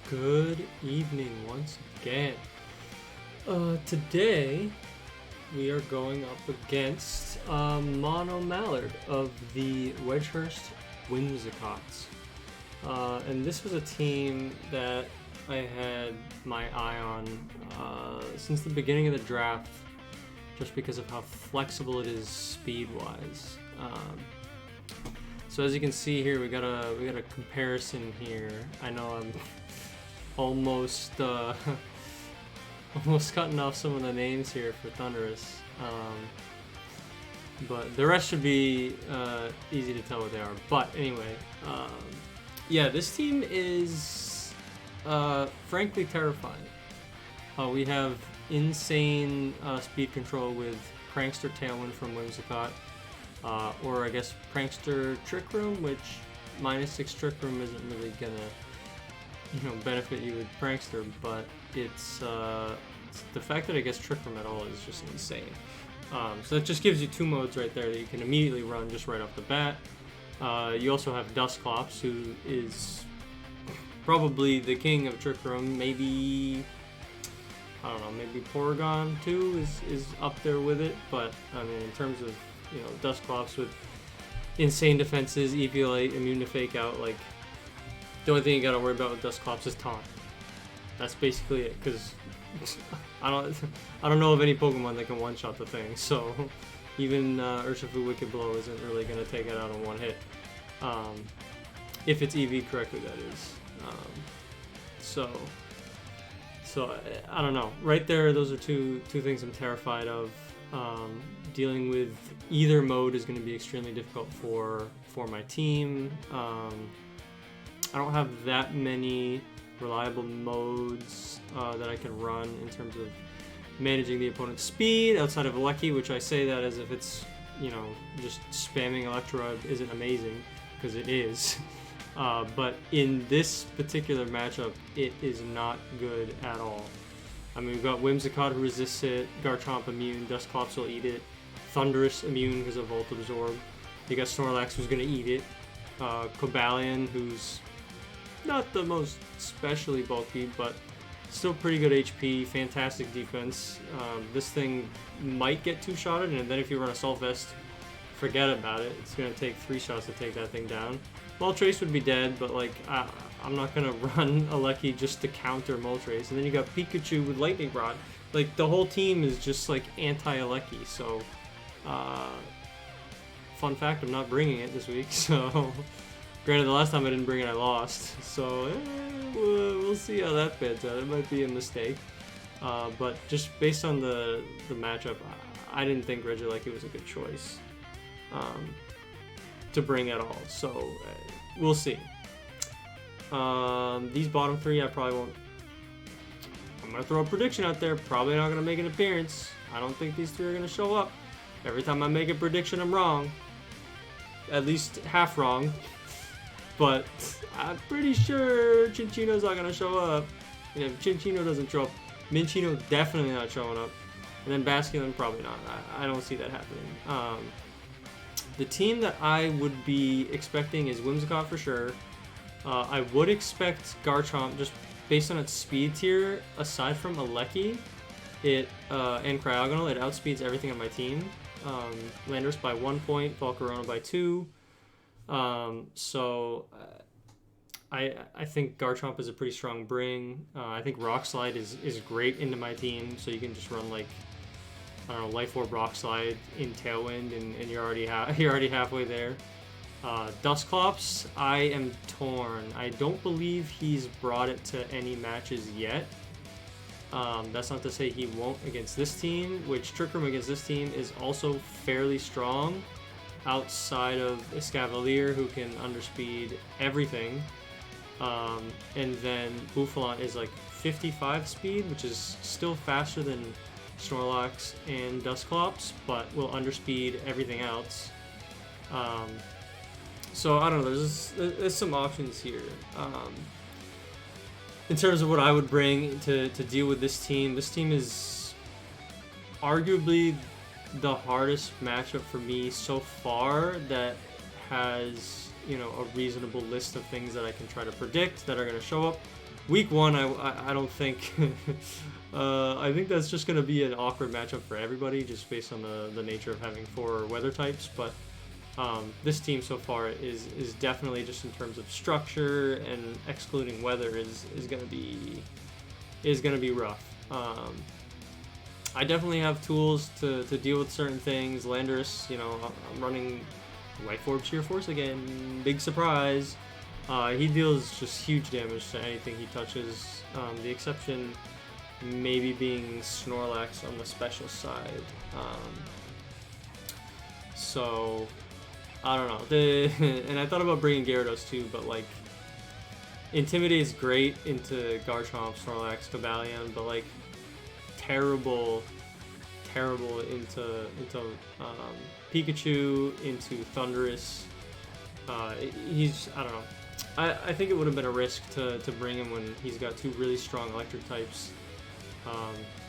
Good evening once again. Today we are going up against Mono Mallard of the Wedgehurst Whimsicotts. And this was a team that I had my eye on since the beginning of the draft, just because of how flexible it is speed-wise. So as you can see here, we got a comparison here. I know I'm almost cutting off some of the names here for Thunderous, but the rest should be easy to tell what they are. But anyway, yeah, this team is frankly terrifying. We have insane speed control with Prankster Tailwind from Whimsicott, or I guess Prankster Trick Room, which -6 Trick Room isn't really gonna benefit you with Prankster, but it's the fact that I guess Trick Room at all is just insane. So that just gives you two modes right there that you can immediately run just right off the bat. You also have Dusclops, who is probably the king of Trick Room. Maybe, I don't know, maybe Porygon too is up there with it, but I mean, in terms of Dusclops with insane defenses, EVL-8, immune to fake out, like, the only thing you gotta worry about with Dusclops is taunt. That's basically it, because I don't know of any Pokemon that can one-shot the thing, so even Urshifu Wicked Blow isn't really gonna take it out in one hit. If it's EV correctly, that is. So I don't know. Right there, those are two things I'm terrified of. Dealing with either mode is going to be extremely difficult for my team. I don't have that many reliable modes that I can run in terms of managing the opponent's speed outside of Lucky, which I say that as if it's just spamming Electrode isn't amazing, because it is. But in this particular matchup, it is not good at all. I mean, we've got Whimsicott who resists it, Garchomp immune, Dusclops will eat it, Thunderous immune because of Volt Absorb. You got Snorlax who's going to eat it, Cobalion who's not the most specially bulky, but still pretty good HP, fantastic defense. This thing might get two-shotted, and then if you run Assault Vest, forget about it. It's going to take 3 shots to take that thing down. Moltres would be dead, but like I'm not going to run a Lucky just to counter Moltres. And then you got Pikachu with Lightning Rod. Like, the whole team is just like anti-Lucky, so fun fact, I'm not bringing it this week, so granted, the last time I didn't bring it, I lost, so we'll see how that fits out. It might be a mistake, but just based on the matchup, I didn't think Regieleki was a good choice to bring at all, so we'll see. These bottom three, I probably won't. I'm going to throw a prediction out there, probably not going to make an appearance. I don't think these three are going to show up. Every time I make a prediction, I'm wrong. At least half wrong. But I'm pretty sure Chinchino's not going to show up. And if Chinchino doesn't show up, Minchino definitely not showing up. And then Basculin, probably not. I don't see that happening. The team that I would be expecting is Whimsicott for sure. I would expect Garchomp, just based on its speed tier, aside from Alecki and Cryogonal, it outspeeds everything on my team. Landorus by 1 point, Volcarona by 2. So I think Garchomp is a pretty strong bring. I think Rock Slide is great into my team, so you can just run like, I don't know, Life Orb Rock Slide in Tailwind, and you're already halfway there. Dusclops, I am torn. I don't believe he's brought it to any matches yet. That's not to say he won't against this team, which Trick Room against this team is also fairly strong, outside of Escavalier, who can underspeed everything. And then Bouffalon is like 55 speed, which is still faster than Snorlax and Dusclops, but will underspeed everything else. So I don't know, there's some options here. In terms of what I would bring to deal with this team is arguably the hardest matchup for me so far that has, a reasonable list of things that I can try to predict that are going to show up. week one, I don't think. I think that's just going to be an awkward matchup for everybody, just based on the nature of having 4 weather types. But this team so far is definitely, just in terms of structure and excluding weather, is going to be rough. I definitely have tools to deal with certain things. Landorus, you know, I'm running Life Orb Sheer Force again. Big surprise. He deals just huge damage to anything he touches. The exception maybe being Snorlax on the special side. So I don't know. And I thought about bringing Gyarados too, but like Intimidate is great into Garchomp, Snorlax, Cobalion, but like terrible into Pikachu, into Thundurus. I don't know. I think it would have been a risk to bring him when he's got 2 really strong electric types.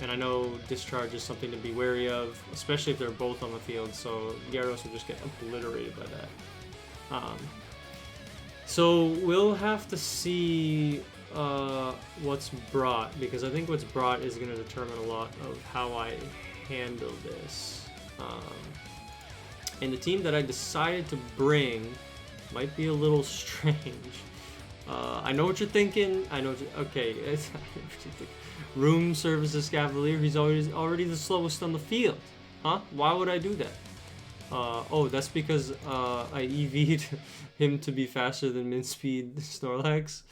And I know Discharge is something to be wary of, especially if they're both on the field, so Gyarados will just get obliterated by that. So we'll have to see what's brought, because I think what's brought is going to determine a lot of how I handle this. And the team that I decided to bring might be a little strange. I know what you're thinking. I know. Okay, Room Services Cavalier. He's already the slowest on the field. Huh? Why would I do that? Oh, that's because I EV'd him to be faster than min speed Snorlax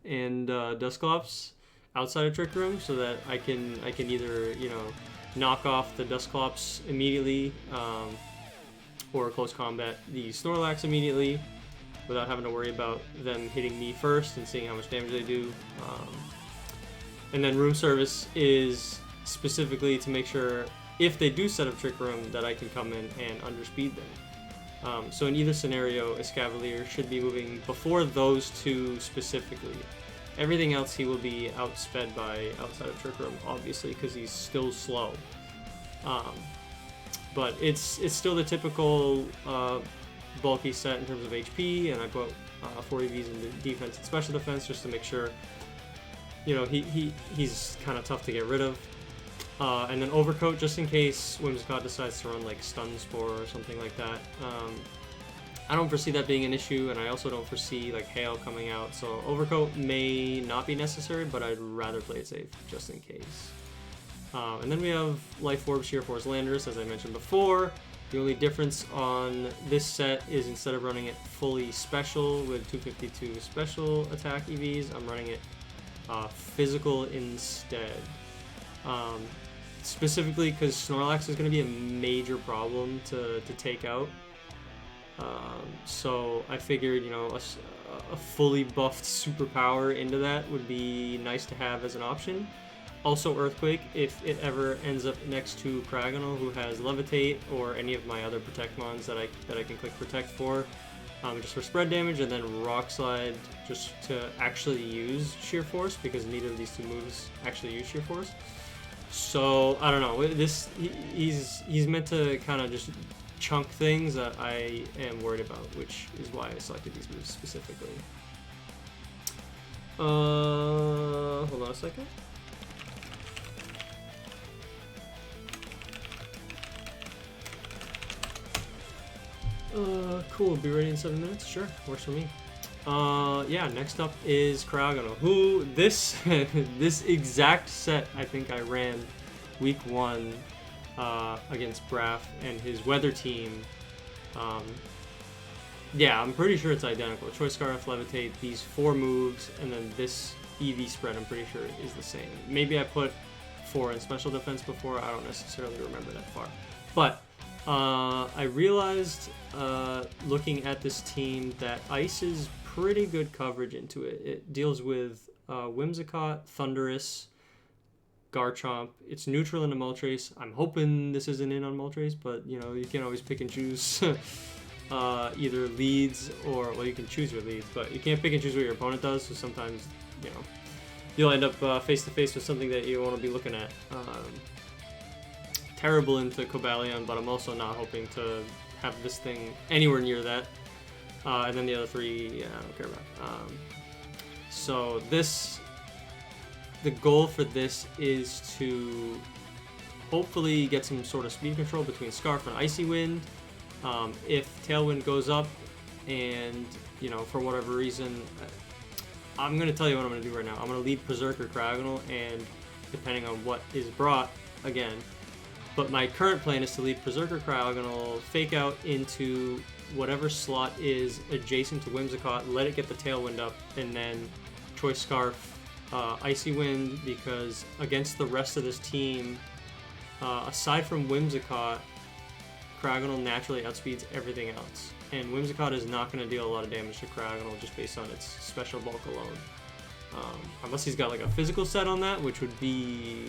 and Dusclops outside of Trick Room, so that I can either, you know, knock off the Dusclops immediately, or close combat the Snorlax immediately, without having to worry about them hitting me first and seeing how much damage they do. And then Room Service is specifically to make sure, if they do set up Trick Room, that I can come in and underspeed them. So in either scenario, Escavalier should be moving before those 2 specifically. Everything else he will be outsped by outside of Trick Room, obviously, because he's still slow. But it's still the typical bulky set in terms of HP, and I put 4 EVs in defense and special defense just to make sure, you know, he's kind of tough to get rid of. And then Overcoat, just in case Whimsicott decides to run like Stun Spore or something like that. I don't foresee that being an issue, and I also don't foresee like Hail coming out, so Overcoat may not be necessary, but I'd rather play it safe just in case. And then we have Life Orb Sheer Force Landorus, as I mentioned before. The only difference on this set is, instead of running it fully special with 252 special attack EVs, I'm running it physical instead. Specifically because Snorlax is going to be a major problem to take out. So I figured, you know, a fully buffed superpower into that would be nice to have as an option. Also Earthquake, if it ever ends up next to Kragonal, who has Levitate, or any of my other Protect mons that I can click Protect for, just for spread damage, and then Rock Slide just to actually use Sheer Force, because neither of these 2 moves actually use Sheer Force. So I don't know. He's meant to kind of just chunk things that I am worried about, which is why I selected these moves specifically. Hold on a second. Cool, be ready in 7 minutes? Sure, works for me. Yeah, next up is Kragonal, who this exact set I think I ran week 1 against Braff and his weather team. Yeah, I'm pretty sure it's identical. Choice Scarf, Levitate, these 4 moves, and then this EV spread I'm pretty sure is the same. Maybe I put 4 in special defense before, I don't necessarily remember that far. But I realized looking at this team that Ice is pretty good coverage into it. It deals with Whimsicott, Thundurus, Garchomp. It's neutral into Moltres. I'm hoping this isn't in on Moltres, but you know, you can always pick and choose either leads or, well, you can choose your leads, but you can't pick and choose what your opponent does, so sometimes, you know, you'll end up face to face with something that you want to be looking at. Terrible into Cobalion, but I'm also not hoping to have this thing anywhere near that. And then the other 3, yeah, I don't care about. So this the goal for this is to hopefully get some sort of speed control between Scarf and Icy Wind. If Tailwind goes up and, for whatever reason, I'm going to tell you what I'm going to do right now. I'm going to lead Berserker Cragonal, and depending on what is brought, again. But my current plan is to lead Berserker Cragonal, fake out into whatever slot is adjacent to Whimsicott, let it get the Tailwind up, and then Choice Scarf, Icy Wind, because against the rest of this team, aside from Whimsicott, Cragonal naturally outspeeds everything else. And Whimsicott is not going to deal a lot of damage to Cragonal just based on its special bulk alone. Unless he's got like a physical set on that, which would be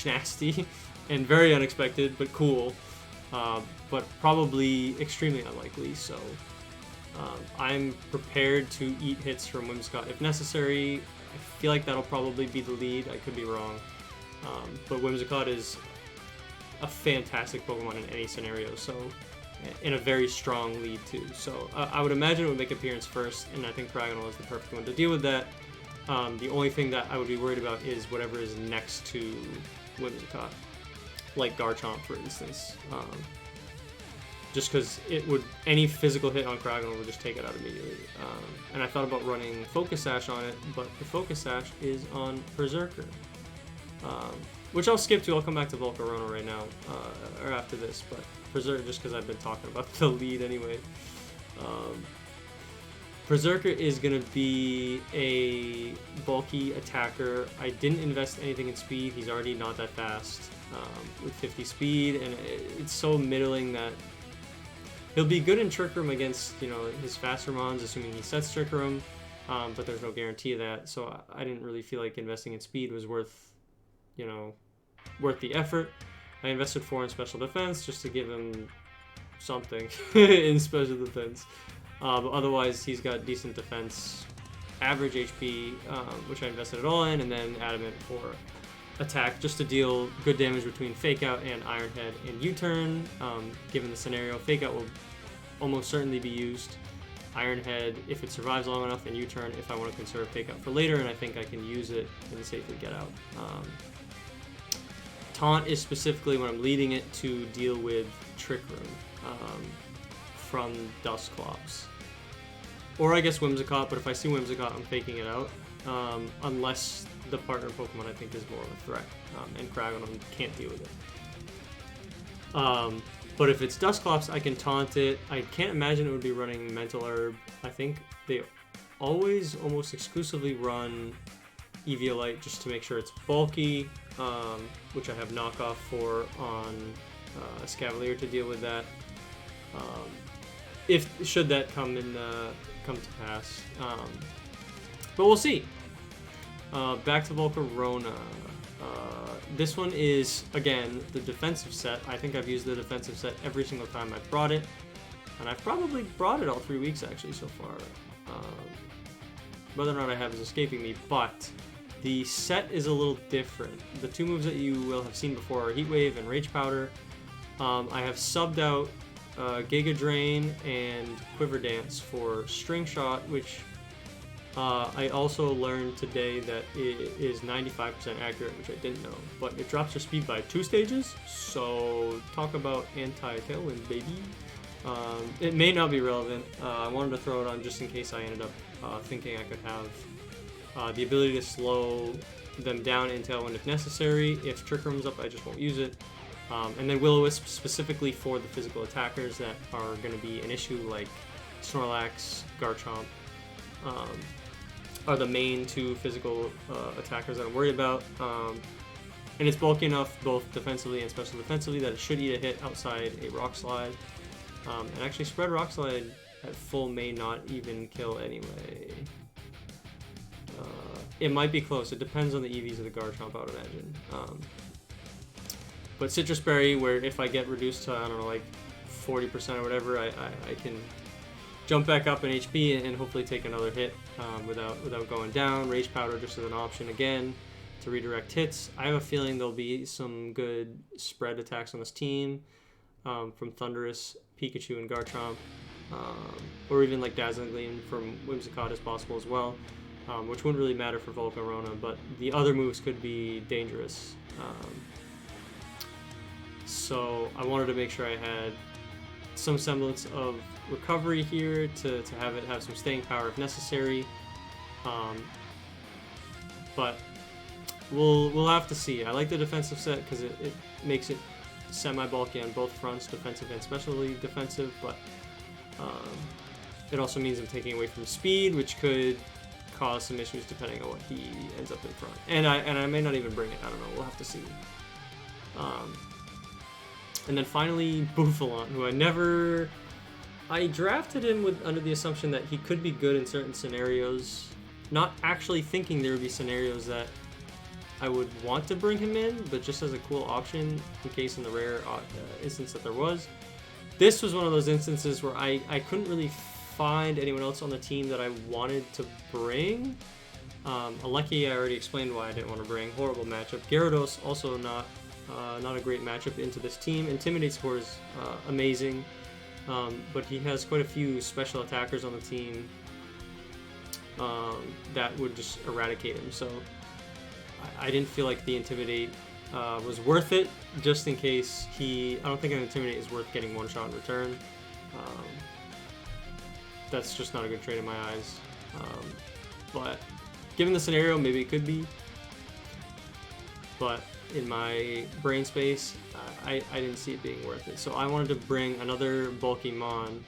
nasty and very unexpected, but cool. But probably extremely unlikely, so I'm prepared to eat hits from Whimsicott if necessary. I feel like that'll probably be the lead. I could be wrong. But Whimsicott is a fantastic Pokemon in any scenario, so in a very strong lead too. So I would imagine it would make appearance first, and I think Cragonal is the perfect one to deal with that. The only thing that I would be worried about is whatever is next to Whimsicott, like Garchomp, for instance. Just because any physical hit on Cragonal would just take it out immediately. And I thought about running Focus Sash on it, but the Focus Sash is on Berserker. Which I'll skip to. I'll come back to Volcarona right now, or after this, but Berserker, just because I've been talking about the lead anyway. Berserker is going to be a bulky attacker. I didn't invest anything in speed. He's already not that fast with 50 speed, and it's so middling that he'll be good in Trick Room against, his faster mons, assuming he sets Trick Room, but there's no guarantee of that, so I didn't really feel like investing in speed was worth the effort. I invested 4 in special defense just to give him something in special defense. But otherwise, he's got decent defense, average HP, which I invested it all in, and then Adamant for attack, just to deal good damage between Fake Out and Iron Head and U-Turn. Given the scenario, Fake Out will almost certainly be used. Iron Head, if it survives long enough, and U-Turn if I want to conserve Fake Out for later, and I think I can use it and safely get out. Taunt is specifically when I'm leading it to deal with Trick Room from Dusclops. Or I guess Whimsicott, but if I see Whimsicott, I'm faking it out. Unless the partner Pokemon I think is more of a threat, and Cragonal can't deal with it. But if it's Dusclops, I can taunt it. I can't imagine it would be running Mental Herb. I think they always almost exclusively run Eviolite just to make sure it's bulky, which I have knockoff for on Scavalier to deal with that. Should that come to pass, but we'll see. Back to Volcarona. This one is, again, the defensive set. I think I've used the defensive set every single time I've brought it, and I've probably brought it all 3 weeks actually so far. Whether or not I have is escaping me, but the set is a little different. The 2 moves that you will have seen before are Heat Wave and Rage Powder. I have subbed out Giga Drain and Quiver Dance for String Shot, which I also learned today that it is 95% accurate, which I didn't know. But it drops your speed by 2 stages, so talk about anti-tailwind, baby. It may not be relevant. I wanted to throw it on just in case I ended up thinking I could have the ability to slow them down in Tailwind if necessary. If Trick Room's up, I just won't use it. And then Will-O-Wisp specifically for the physical attackers that are going to be an issue, like Snorlax, Garchomp, are the main 2 physical attackers that I'm worried about. And it's bulky enough both defensively and special defensively that it should eat a hit outside a Rock Slide. And actually Spread Rock Slide at full may not even kill anyway. It might be close. It depends on the EVs of the Garchomp, I would imagine. But Citrus Berry, where if I get reduced to, I don't know, like 40% or whatever, I can jump back up in HP and hopefully take another hit without going down. Rage Powder just as an option again to redirect hits. I have a feeling there'll be some good spread attacks on this team from Thundurus, Pikachu, and Garchomp. Or even like Dazzling Gleam from Whimsicott is possible as well. which wouldn't really matter for Volcarona, but the other moves could be dangerous. So I wanted to make sure I had some semblance of recovery here to have it have some staying power if necessary. But we'll have to see. I like the defensive set because it makes it semi-bulky on both fronts, defensive and especially defensive, but it also means I'm taking away from speed, which could cause some issues depending on what he ends up in front. And I may not even bring it. I don't know. We'll have to see. And then finally, Bouffalon, who I drafted him under the assumption that he could be good in certain scenarios, not actually thinking there would be scenarios that I would want to bring him in, but just as a cool option in case in the rare instance that there was. This was one of those instances where I couldn't really find anyone else on the team that I wanted to bring. Alecki, I already explained why I didn't want to bring. Horrible matchup. Gyarados, also not a great matchup into this team. Intimidate score is amazing, but he has quite a few special attackers on the team that would just eradicate him. So I didn't feel like the Intimidate was worth it, just in case I don't think an Intimidate is worth getting one shot in return. That's just not a good trade in my eyes. But given the scenario, maybe it could be. But in my brain space, I didn't see it being worth it. So I wanted to bring another bulky Mon.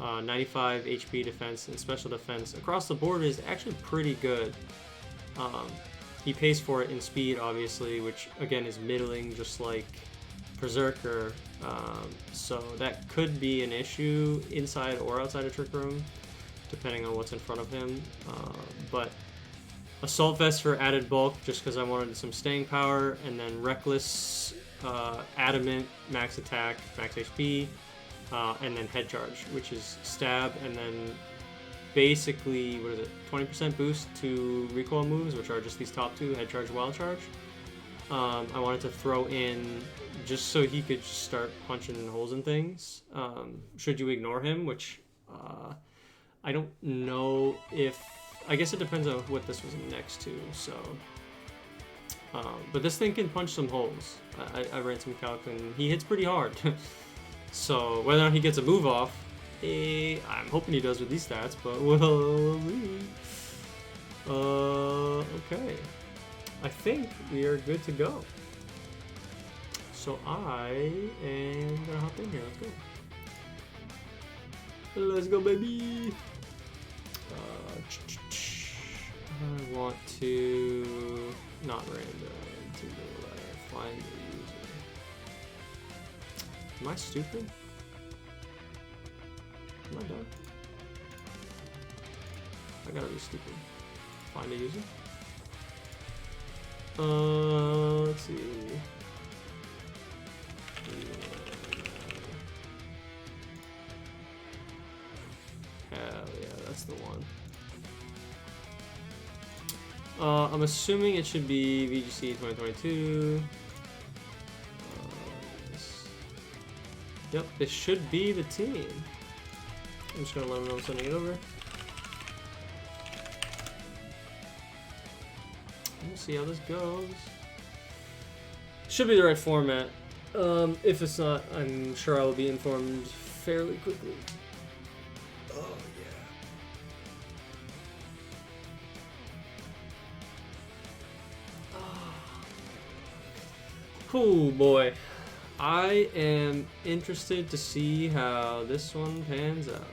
95 HP defense and special defense across the board is actually pretty good. He pays for it in speed, obviously, which again is middling, just like Berserker. So that could be an issue inside or outside of Trick Room, depending on what's in front of him. But Assault Vest for added bulk, just because I wanted some staying power, and then Reckless, Adamant, max attack, max HP, and then Head Charge, which is stab, and then basically, 20% boost to recoil moves, which are just these top two, Head Charge, Wild Charge. I wanted to throw in just so he could just start punching holes in things, should you ignore him, which I don't know if... I guess it depends on what this was next to, so... but this thing can punch some holes. I ran some calc and he hits pretty hard. So whether or not he gets a move off, I'm hoping he does with these stats, but we'll see. Okay. I think we are good to go. So I am gonna hop in here. Let's go. Let's go, baby. I want to not random to find the user. Am I stupid? Am I done? I gotta be stupid. Find a user. Let's see. Hell yeah, that's the one. I'm assuming it should be VGC 2022. Yep, this should be the team. I'm just gonna let them know I'm sending it over. We'll see how this goes. Should be the right format. If it's not, I'm sure I will be informed fairly quickly. Oh yeah. Oh boy. I am interested to see how this one pans out.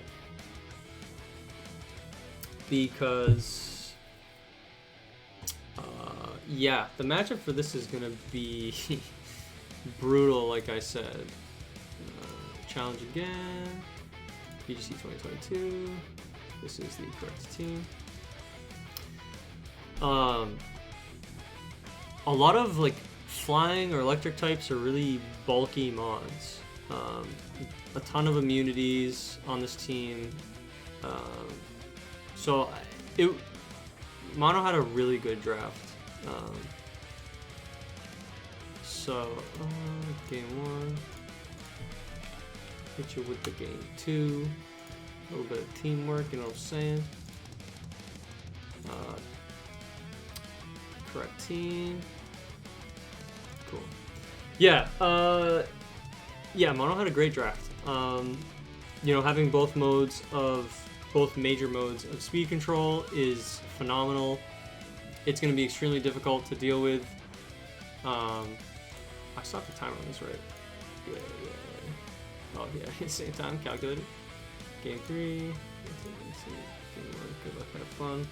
Because, yeah, the matchup for this is going to be brutal, like I said. Challenge again. VGC 2022. This is the correct team. A lot of, like, flying or electric types are really bulky mods. A ton of immunities on this team. So Mono had a really good draft. Game 1. Hit you with the game 2. A little bit of teamwork, you know what I'm saying? correct team. Cool. Yeah, yeah, Mono had a great draft. You know, having both major modes of speed control is phenomenal. It's going to be extremely difficult to deal with. I stopped the timer on this, right? Yeah. Oh yeah, same time, calculated. Game 3. Game 1, good luck, have fun.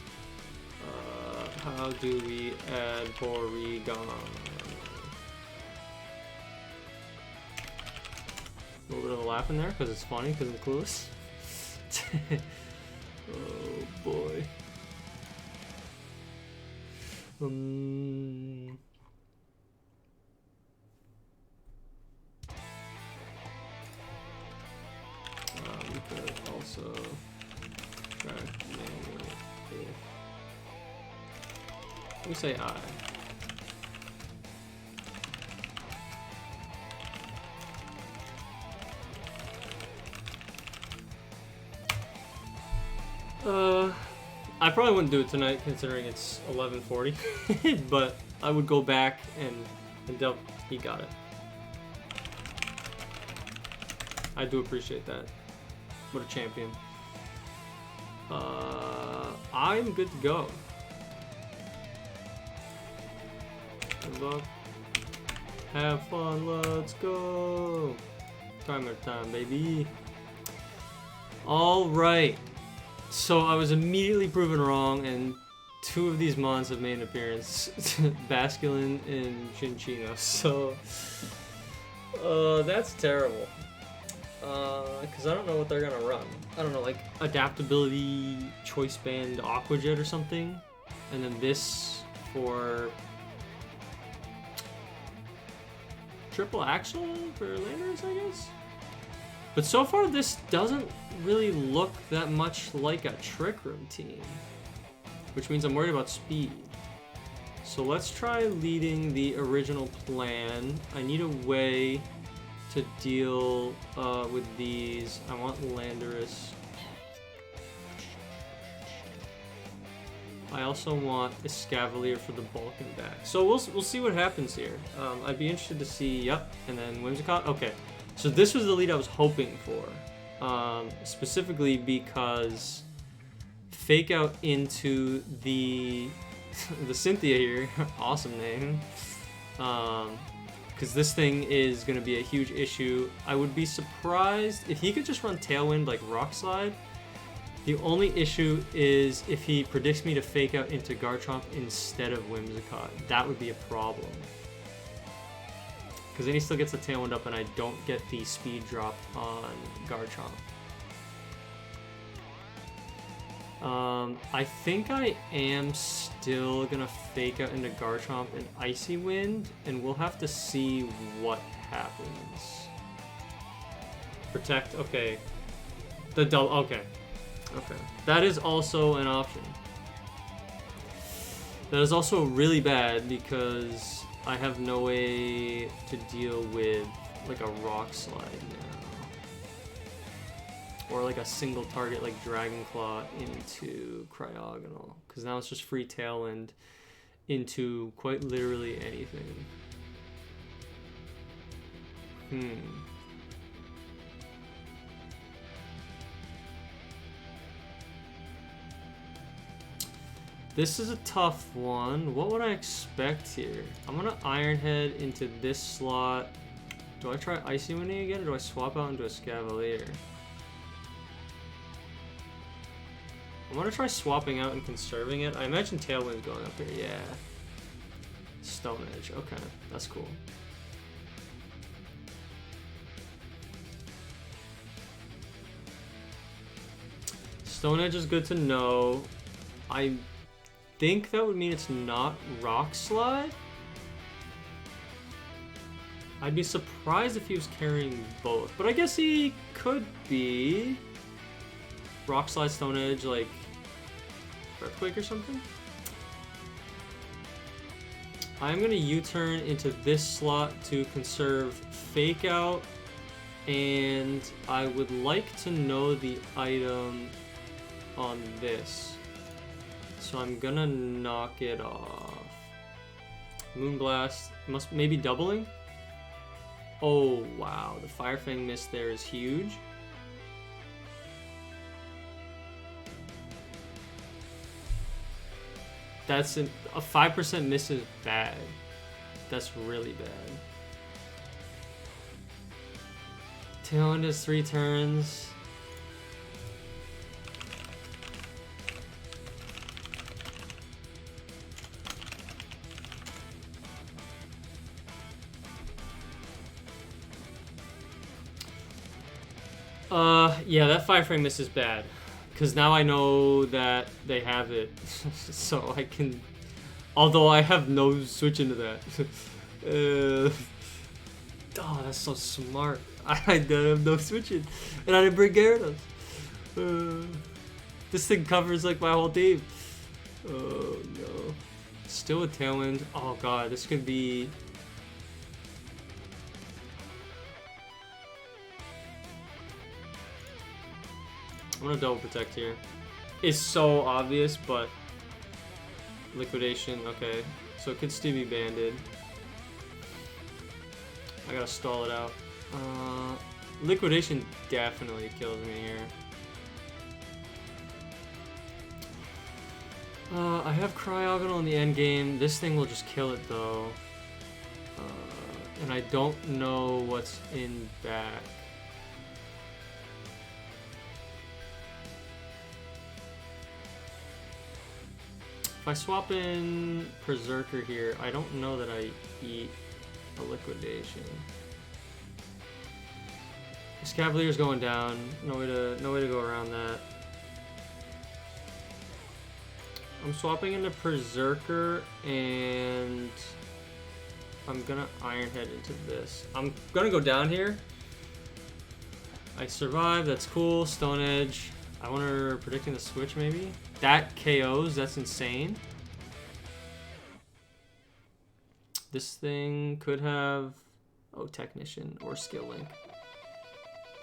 How do we add Porygon? A little bit of a laugh in there because it's funny because I'm clueless. Oh boy. We could also track manually if we say I. I probably wouldn't do it tonight considering it's 11:40, but I would go back and delve. He got it. I do appreciate that. What a champion. I'm good to go. Good luck. Have fun, let's go. Timer time, baby. Alright. So I was immediately proven wrong, and two of these mons have made an appearance. Basculin and Chinchino. So, that's terrible. Because I don't know what they're gonna run. I don't know, like adaptability, choice band, Aqua Jet or something, and then this for triple axle for landers, I guess. But so far, this doesn't really look that much like a Trick Room team, which means I'm worried about speed. So let's try leading the original plan. I need a way to deal with these. I want Landorus. I also want Escavalier for the Balkan back. So we'll see what happens here. I'd be interested to see. Yep, and then Whimsicott. Okay, so this was the lead I was hoping for, specifically because fake out into the the Cynthia here. Awesome name. Because this thing is going to be a huge issue. I would be surprised if he could just run Tailwind like Rock Slide. The only issue is if he predicts me to fake out into Garchomp instead of Whimsicott. That would be a problem. Because then he still gets the Tailwind up and I don't get the speed drop on Garchomp. I think I am still gonna fake out into Garchomp and Icy Wind, and we'll have to see what happens. Protect, okay. The double, okay. Okay. That is also an option. That is also really bad because I have no way to deal with like a Rock Slide now. Or like a single target like Dragon Claw into Cryogonal. Because now it's just free Tailwind into quite literally anything. This is a tough one. What would I expect here? I'm gonna Iron Head into this slot. Do I try Icy Winding again, or do I swap out into a Scavalier? I'm gonna try swapping out and conserving it. I imagine Tailwind's going up here, yeah. Stone Edge, okay, that's cool. Stone Edge is good to know. I think that would mean it's not Rock Slide. I'd be surprised if he was carrying both, but I guess he could be. Rock Slide, Stone Edge, like Earthquake or something. I'm gonna U-turn into this slot to conserve Fake Out, and I would like to know the item on this. So I'm gonna knock it off. Moonblast. Must maybe doubling? Oh, wow. The Fire Fang miss there is huge. That's a 5% miss is bad. That's really bad. Tailwind is 3 turns. Yeah, that Fire Fang miss is bad. Because now I know that they have it. So I can... Although I have no switch into that. Oh, that's so smart. I have no switching. And I didn't bring Gyarados. This thing covers like my whole team. Oh no. Still a Tailwind. Oh god, this could be... I'm gonna double protect here. It's so obvious, but liquidation, okay. So it could still be banded. I gotta stall it out. Liquidation definitely kills me here. I have Cryogonal in the end game. This thing will just kill it though. And I don't know what's in back. If I swap in Berserker here, I don't know that I eat a liquidation. This Cavalier's going down. No way to go around that. I'm swapping into Berserker and I'm gonna Iron Head into this. I'm gonna go down here. I survived, that's cool. Stone Edge. I wonder, predicting the switch maybe? That KOs, that's insane. This thing could have, oh, Technician or Skill Link.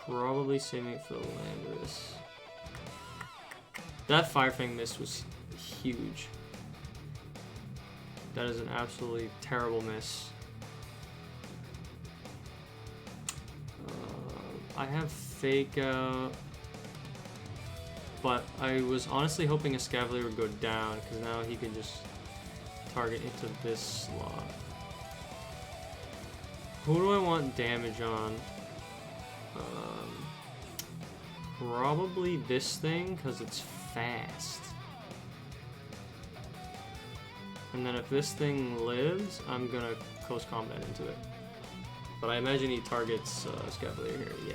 Probably saving it for the Landorus. That Fire Fang miss was huge. That is an absolutely terrible miss. I have Fake Out. But I was honestly hoping a Scavalier would go down, because now he can just target into this slot. Who do I want damage on? Probably this thing, because it's fast. And then if this thing lives, I'm going to close combat into it. But I imagine he targets Scavalier here, yeah.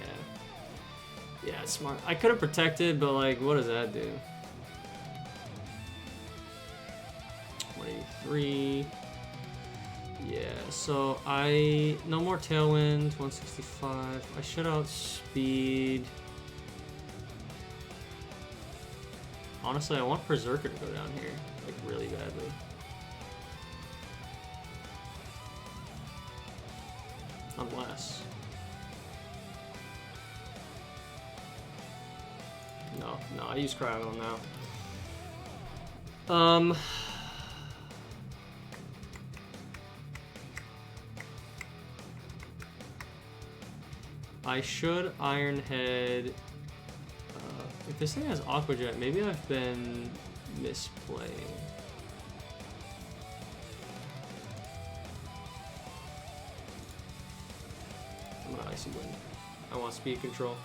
Yeah, it's smart. I could have protected, but like, what does that do? 183. Yeah, so no more Tailwind, 165. I should outspeed. Honestly, I want Berserker to go down here, like really badly. Unless. No, I use Cryogonal now. I should Iron Head. If this thing has Aqua Jet, maybe I've been misplaying. I'm gonna Icy Wind. I want speed control.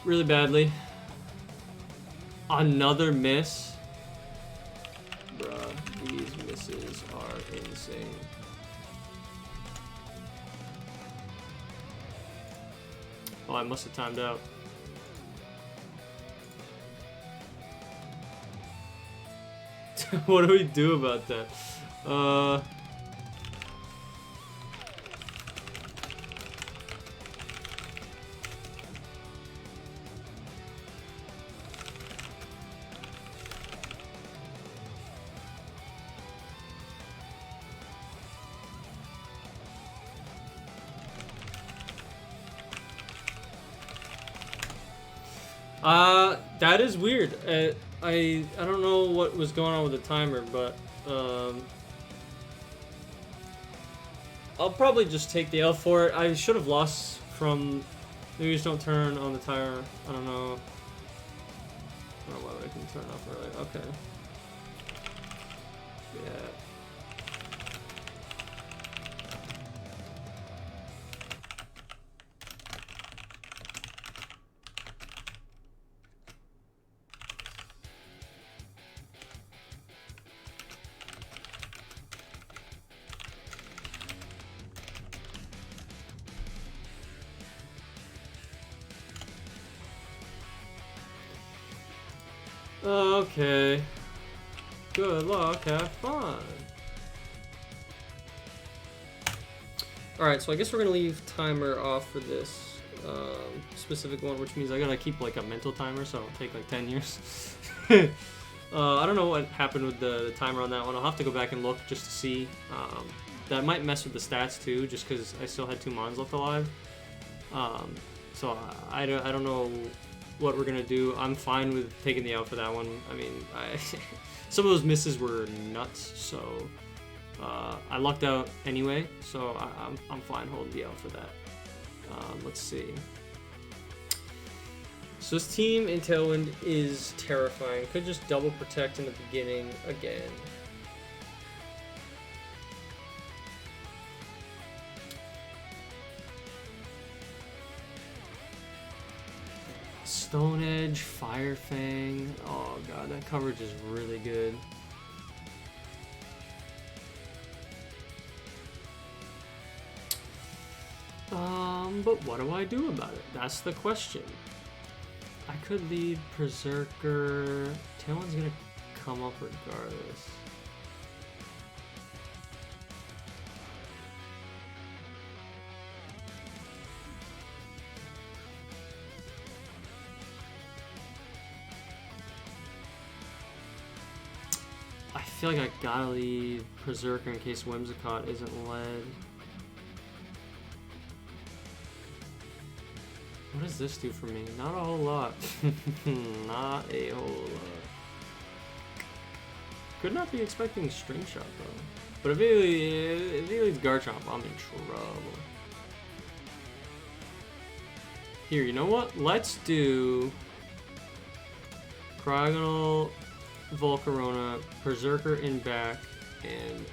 Really badly. Another miss? Bruh, these misses are insane. Oh, I must have timed out. What do we do about that? That is weird. I don't know what was going on with the timer, but I'll probably just take the L for it. I should have lost from... Maybe just don't turn on the tire. I don't know. I don't know why I can turn off early. Okay. Yeah. Okay. Good luck, have fun. Alright, so I guess we're gonna leave timer off for this specific one, which means I gotta keep like a mental timer, so it'll take like 10 years. I don't know what happened with the timer on that one. I'll have to go back and look just to see. That might mess with the stats too, just because I still had 2 mons left alive. So I don't know what we're gonna do. I'm fine with taking the L for that one. I mean, some of those misses were nuts, so I lucked out anyway. So I'm fine holding the L for that. Let's see. So this team in Tailwind is terrifying. Could just double protect in the beginning again. Stone Edge, Fire Fang. Oh god, that coverage is really good. But what do I do about it? That's the question. I could lead Berserker. Tailwind's gonna come up regardless. I feel like I gotta leave Berserker in case Whimsicott isn't led. What does this do for me? Not a whole lot. Not a whole lot. Could not be expecting String Shot though. But if he leads Garchomp, I'm in trouble. Here, you know what? Let's do Cryogonal, Volcarona, Berserker in back, and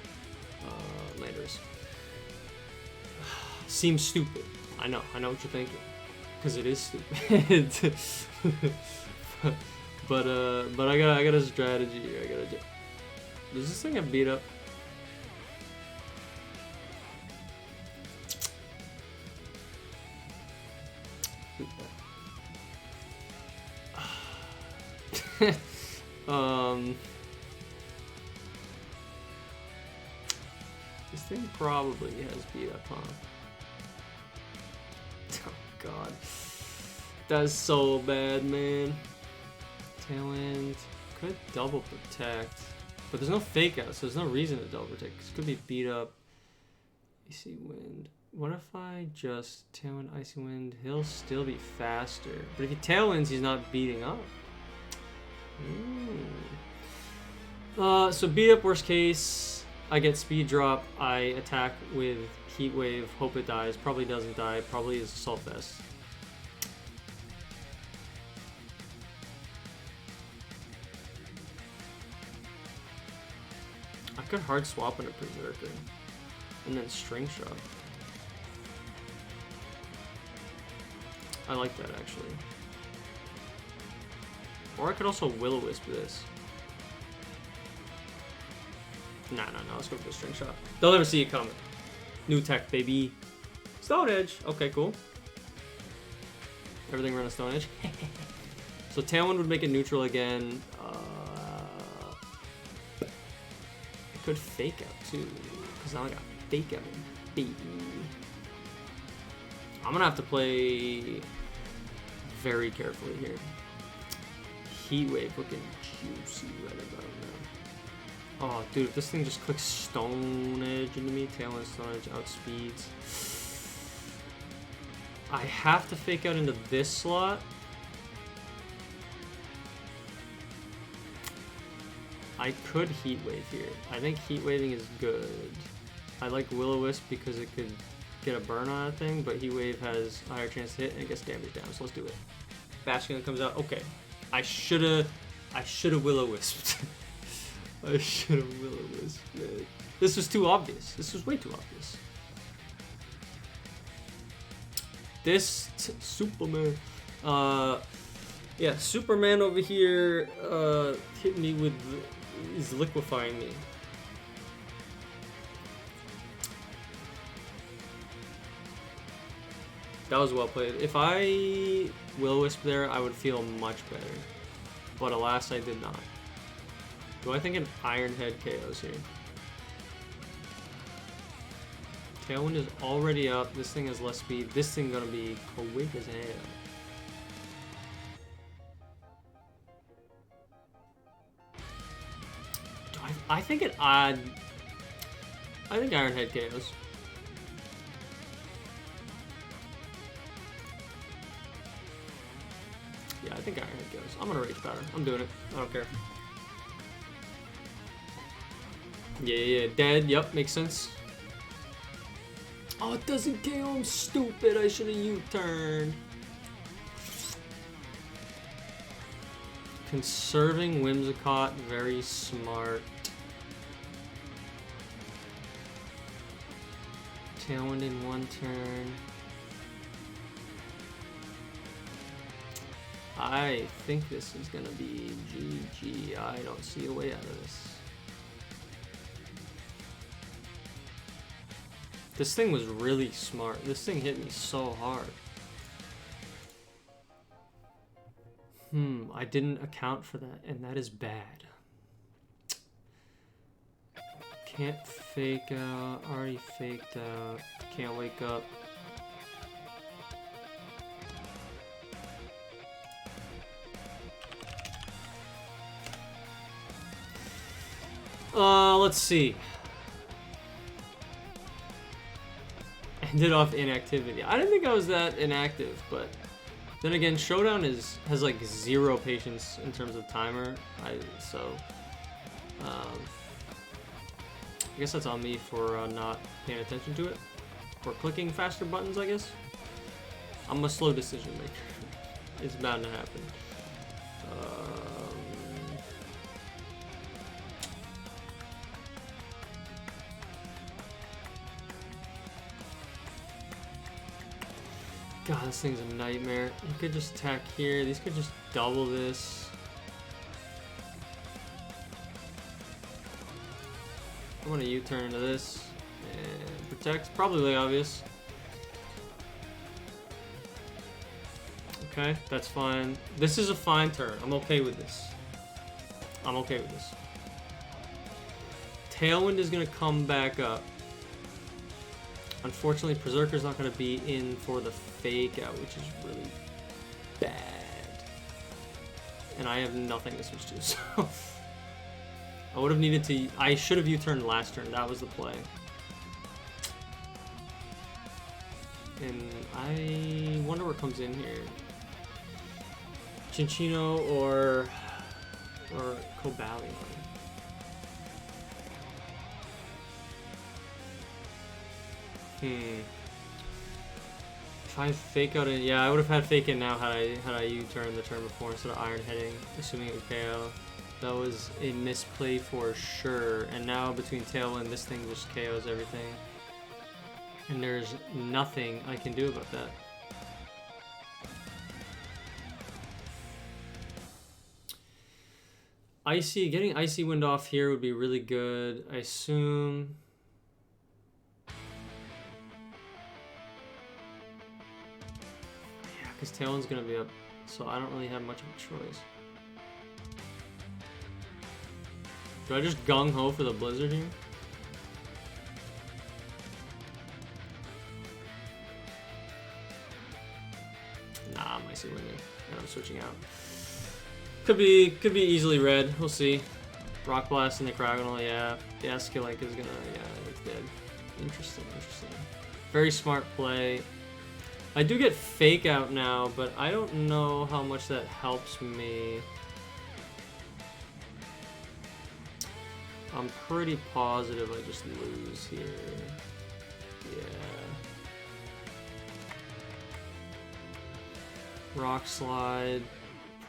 Landorus. Seems stupid. I know what you're thinking. Because it is stupid. but I got a strategy here. Does this thing get beat up? This thing probably has beat up, huh? Oh god. That's so bad, man. Tailwind. Could double protect. But there's no fake out, so there's no reason to double protect. This could be beat up. Icy Wind. What if I just Tailwind, Icy Wind? He'll still be faster. But if he Tailwinds, he's not beating up. So beat up, worst case. I get speed drop. I attack with Heat Wave. Hope it dies. Probably doesn't die. Probably is Assault Vest. I could hard swap into Berserker and then String Shot. I like that actually. Or I could also Will-O-Wisp this. Nah, let's go for the String Shot. They'll never see it coming. New tech, baby. Stone Edge. Okay, cool. Everything run a Stone Edge. So Tailwind would make it neutral again. I could Fake Out too, because now I got Fake Out, baby. I'm gonna have to play very carefully here. Heat Wave looking juicy right about now. Oh, dude, if this thing just clicks Stone Edge into me, Tailwind Stone Edge outspeeds. I have to Fake Out into this slot. I could Heat Wave here. I think Heat Waving is good. I like Will-O-Wisp because it could get a burn on that thing, but Heat Wave has a higher chance to hit and it gets damage down, so let's do it. Bastion comes out. Okay. I shoulda Will-O-Wisped. I shoulda Will-O-Wisped, man. This was too obvious. This was way too obvious. This Superman. Yeah, Superman over here hit me with, is liquefying me. That was well played. If I Will-O-Wisp there, I would feel much better. But alas, I did not. Do I think an Iron Head KOs here? Tailwind is already up. This thing has less speed. This thing gonna be quick as hell. I think it odd. I think Iron Head KOs. Yeah, I think Iron Head KOs. I'm gonna Rage Powder. I'm doing it. I don't care. Yeah, dead. Yep, makes sense. Oh, it doesn't KO. I'm stupid. I should have U-turned. Conserving Whimsicott, very smart. Tailwind in one turn. I think this is gonna be GG. I don't see a way out of this. This thing was really smart. This thing hit me so hard. I didn't account for that, and that is bad. Can't fake out. Already faked out. Can't wake up. Let's see. Ended off inactivity. I didn't think I was that inactive, but then again, Showdown has like 0 patience in terms of timer. I guess that's on me for not paying attention to it, or clicking faster buttons. I guess I'm a slow decision maker. It's bound to happen. God, this thing's a nightmare. You could just attack here. These could just double this. I'm gonna U-turn into this and protect. Probably obvious. Okay, that's fine. This is a fine turn. I'm okay with this. I'm okay with this. Tailwind is gonna come back up. Unfortunately, Berserker's not going to be in for the fake out, which is really bad. And I have nothing to switch to, so I would have needed to. I should have U-turned last turn. That was the play. And I wonder what comes in here. Cinccino or Cobalion. If I fake out it, yeah, I would have had fake in now had I U-turned the turn before instead of Iron Heading, assuming it would KO. That was a misplay for sure. And now between Tailwind, this thing just KOs everything. And there's nothing I can do about that. Getting Icy Wind off here would be really good, I assume. Because Tailwind's gonna be up, so I don't really have much of a choice. Do I just gung-ho for the Blizzard here? Nah, I'm Icy Winding, and I'm switching out. Could be easily red. We'll see. Rock Blast and the Cryogonal, yeah. Yeah, Skill Link is gonna, yeah, it's dead. Interesting. Very smart play. I do get fake out now, but I don't know how much that helps me. I'm pretty positive I just lose here. Yeah. Rock slide,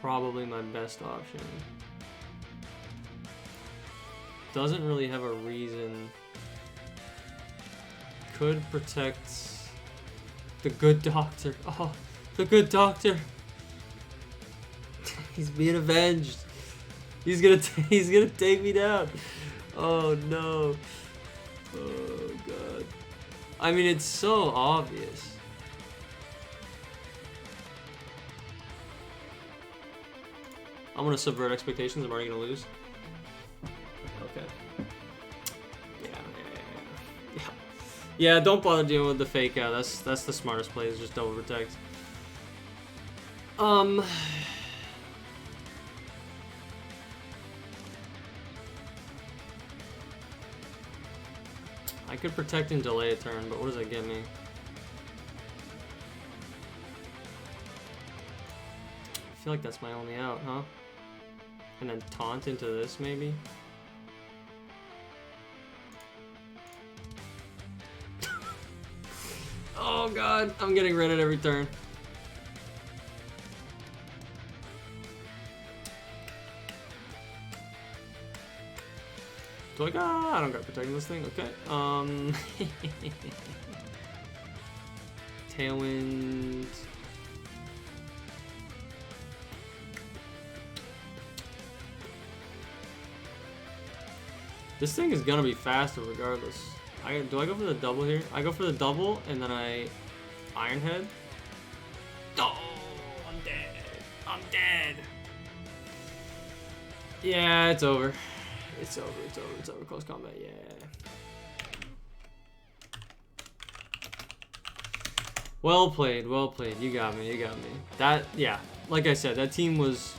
probably my best option. Doesn't really have a reason. Could protect the good doctor. Oh, the good doctor. He's being avenged. He's gonna take me down. Oh no. Oh god. I mean, it's so obvious. I'm gonna subvert expectations. I'm already gonna lose. Okay. Yeah, don't bother dealing with the fake out. That's the smartest play, is just double protect. I could protect and delay a turn, but what does that get me? I feel like that's my only out, huh? And then taunt into this, maybe? Oh god, I'm getting red at every turn. Do I got? I don't got protecting this thing. Okay. Tailwind. This thing is gonna be faster regardless. Do I go for the double here? I go for the double and then I Iron Head. Oh, I'm dead. I'm dead. Yeah, it's over. It's over. It's over. It's over. Close combat. Yeah. Well played. Well played. You got me. You got me. That, yeah. Like I said, that team was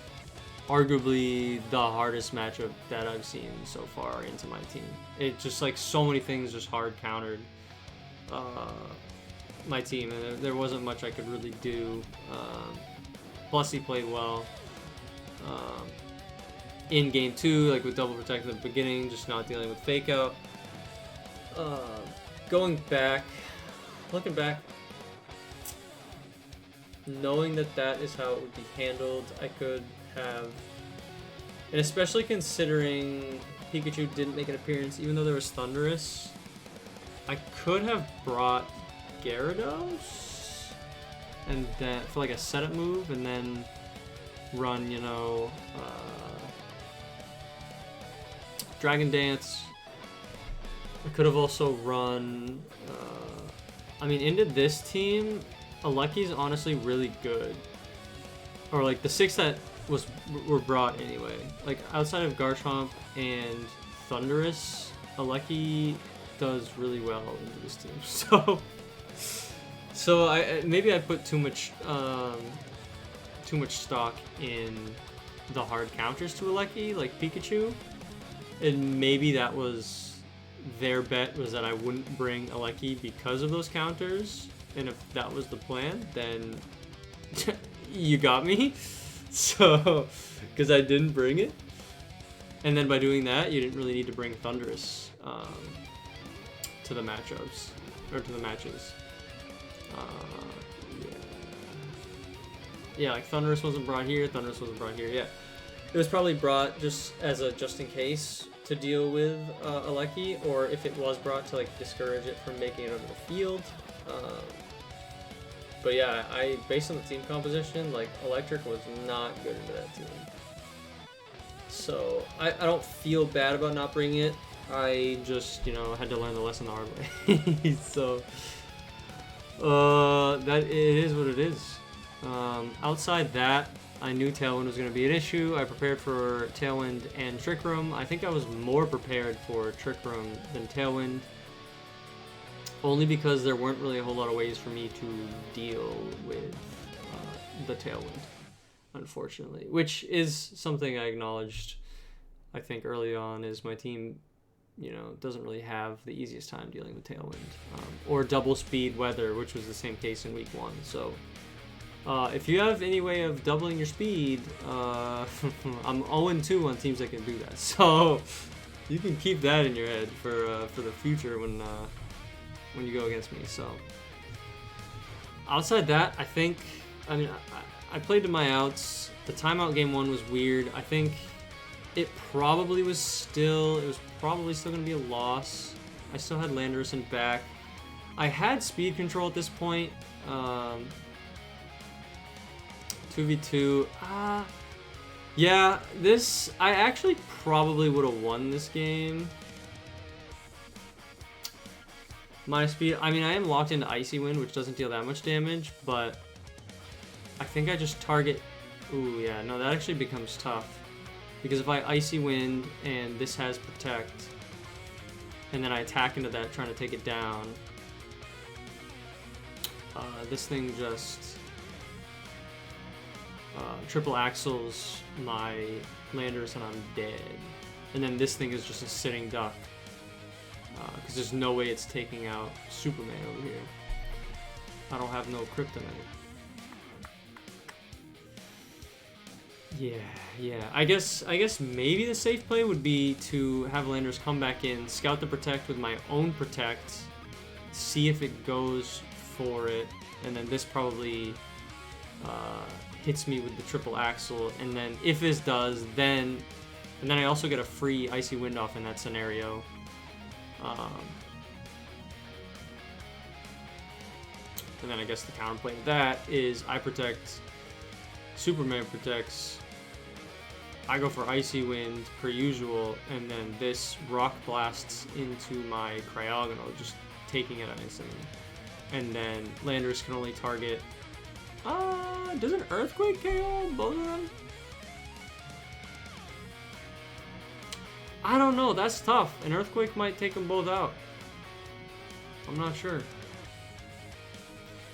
arguably the hardest matchup that I've seen so far into my team. It just, like, so many things just hard countered my team, and there wasn't much I could really do. Plus he played well in game 2, like with double protect at the beginning, just not dealing with fake out. Going back, looking back, knowing that that is how it would be handled, I could have, and especially considering Pikachu didn't make an appearance, even though there was Thundurus, I could have brought Gyarados and then for like a setup move, and then run, you know, Dragon Dance. I could have also run, I mean, into this team, Alecki's honestly really good. Or like the 6 that were brought anyway. Like outside of Garchomp and Thundurus, Alecki does really well into this team. So maybe I put too much stock in the hard counters to Alecki, like Pikachu, and maybe that was their bet, was that I wouldn't bring Alecki because of those counters, and if that was the plan, then you got me. So, because I didn't bring it, and then by doing that, you didn't really need to bring Thundurus to the matchups, or to the matches. Yeah, like Thundurus wasn't brought here, Thundurus wasn't brought here, yeah. It was probably brought just as a just in case to deal with Alecki, or if it was brought to like discourage it from making it onto the field. But yeah, based on the team composition, like Electric was not good into that team. So I don't feel bad about not bringing it. I just, you know, had to learn the lesson the hard way. So that it is what it is. Outside that, I knew Tailwind was going to be an issue. I prepared for Tailwind and Trick Room. I think I was more prepared for Trick Room than Tailwind, only because there weren't really a whole lot of ways for me to deal with the Tailwind, unfortunately. Which is something I acknowledged, I think, early on, is my team, you know, doesn't really have the easiest time dealing with Tailwind. Or double speed weather, which was the same case in week 1. So if you have any way of doubling your speed, I'm 0-2 on teams that can do that. So You can keep that in your head for the future when you go against me. So outside that, I mean, I played to my outs. The timeout game one was weird. I think it was probably still going to be a loss. I still had Landerson back. I had speed control at this point. 2v2. Yeah, I actually probably would have won this game. My speed, I mean, I am locked into Icy Wind, which doesn't deal that much damage, but I think I just target... Ooh, yeah, no, that actually becomes tough. Because if I Icy Wind and this has Protect, and then I attack into that trying to take it down, this thing just triple axles my Landers and I'm dead. And then this thing is just a sitting duck. Because there's no way it's taking out Superman over here. I don't have no kryptonite. Yeah. I guess maybe the safe play would be to have Landers come back in, scout the Protect with my own Protect, see if it goes for it, and then this probably hits me with the triple axle, and then if this does, and then I also get a free Icy Wind off in that scenario. And then I guess the counterplay to that is I protect, Superman protects, I go for Icy Wind per usual, and then this Rock blasts into my Cryogonal, just taking it instantly. And then Landers can only target... does an Earthquake KO both of them? I don't know, that's tough. An Earthquake might take them both out. I'm not sure.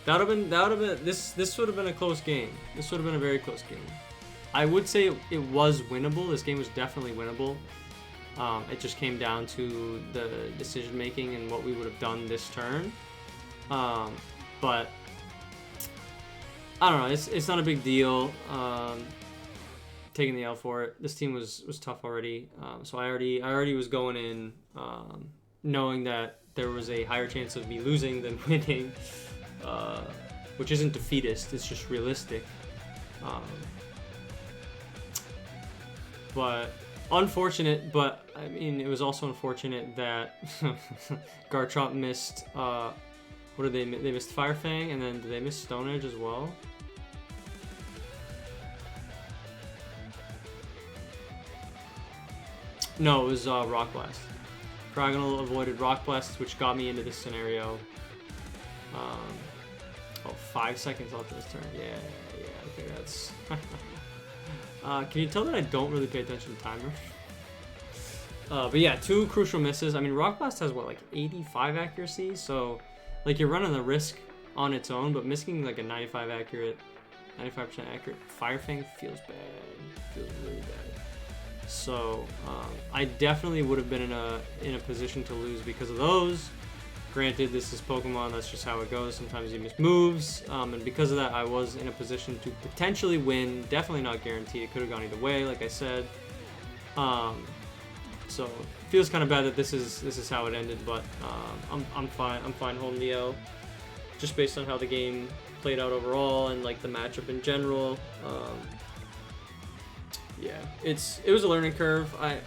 That would have been this would have been a close game. This would have been a very close game. I would say it was winnable. This game was definitely winnable. It just came down to the decision making and what we would have done this turn. But I don't know. It's not a big deal. Taking the L for it. This team was tough already. So I already was going in knowing that there was a higher chance of me losing than winning, which isn't defeatist. It's just realistic. But unfortunate. But I mean, it was also unfortunate that Garchomp missed. What did they? They missed Fire Fang, and then did they miss Stone Edge as well? No, it was Rock Blast. Cryogonal avoided Rock Blast, which got me into this scenario. 5 seconds left in this turn. Yeah, okay, that's... can you tell that I don't really pay attention to timer? But yeah, 2 crucial misses. I mean, Rock Blast has, what, like 85 accuracy? So, like, you're running the risk on its own, but missing, like, a 95% accurate Fire Fang feels bad. Feels really bad. So I definitely would have been in a position to lose because of those. Granted, this is Pokemon, that's just how it goes. Sometimes you miss moves, and because of that, I was in a position to potentially win. Definitely not guaranteed. It could have gone either way, like I said. So it feels kind of bad that this is how it ended, but I'm fine. I'm fine holding the L, just based on how the game played out overall and like the matchup in general. Yeah, it was a learning curve. I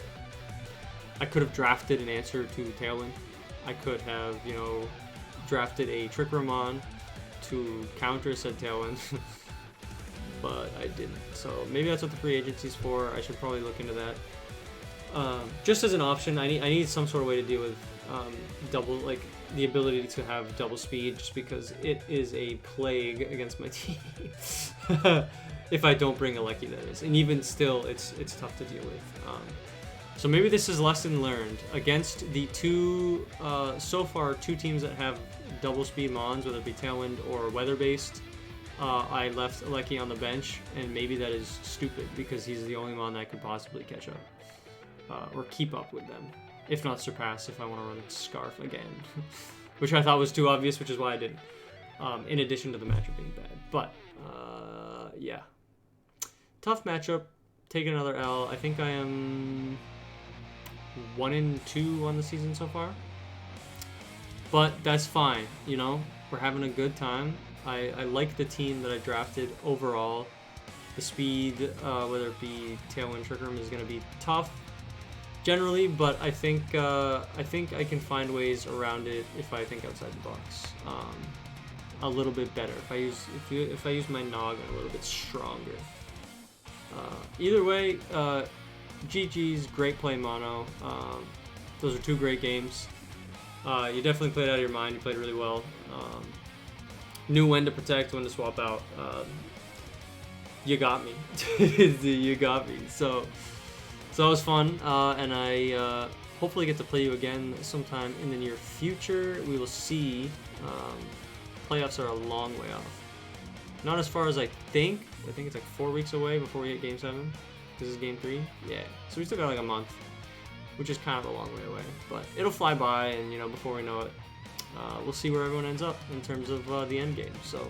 could have drafted an answer to Tailwind. I could have, drafted a Trick Room to counter said Tailwind, but I didn't. So maybe that's what the free agency's for. I should probably look into that. Just as an option, I need some sort of way to deal with double, like the ability to have double speed, just because it is a plague against my team. If I don't bring a Lecky, that is. And even still, it's tough to deal with. So maybe this is lesson learned. Against the so far, two teams that have double speed Mons, whether it be Tailwind or weather-based, I left Lecky on the bench, and maybe that is stupid, because he's the only Mon that could possibly catch up. Or keep up with them. If not surpass, if I want to run Scarf again. Which I thought was too obvious, which is why I didn't. In addition to the matchup being bad. But, yeah. Tough matchup. Take another L. I think I am 1-2 on the season so far. But that's fine, you know. We're having a good time. I like the team that I drafted overall. The speed, whether it be Tailwind Trick Room, is going to be tough generally, but I think I can find ways around it if I think outside the box. A little bit better if I use my noggin a little bit stronger. Either way, GG's, great play mono. Those are 2 great games. You definitely played out of your mind. You played really well. Knew when to protect, when to swap out. You got me. You got me. So that was fun, and I hopefully get to play you again sometime in the near future. We will see. Playoffs are a long way off. Not as far as I think. I think it's like 4 weeks away before we hit Game 7. This is Game 3. Yeah. So we still got like a month, which is kind of a long way away. But it'll fly by, and you know, before we know it, we'll see where everyone ends up in terms of the end game. So,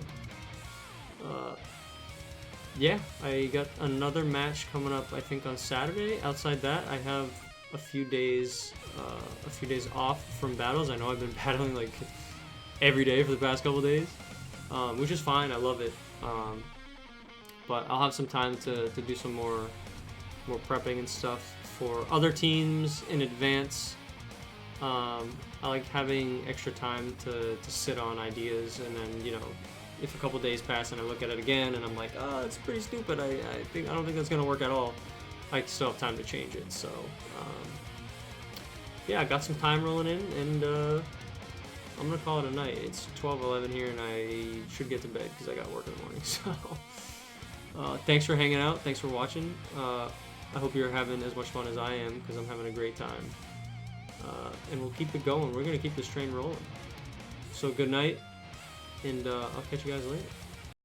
yeah, I got another match coming up. I think on Saturday. Outside that, I have a few days off from battles. I know I've been battling like every day for the past couple days, which is fine. I love it. But I'll have some time to do some more prepping and stuff for other teams in advance. I like having extra time to sit on ideas, and then, you know, if a couple days pass and I look at it again and I'm like, oh, it's pretty stupid. I don't think that's gonna work at all. I still have time to change it. So yeah, I got some time rolling in, and I'm gonna call it a night. It's 12:11 here, and I should get to bed because I got work in the morning. So thanks for hanging out. Thanks for watching. I hope you're having as much fun as I am, because I'm having a great time. And we'll keep it going. We're gonna keep this train rolling. So good night, and I'll catch you guys later.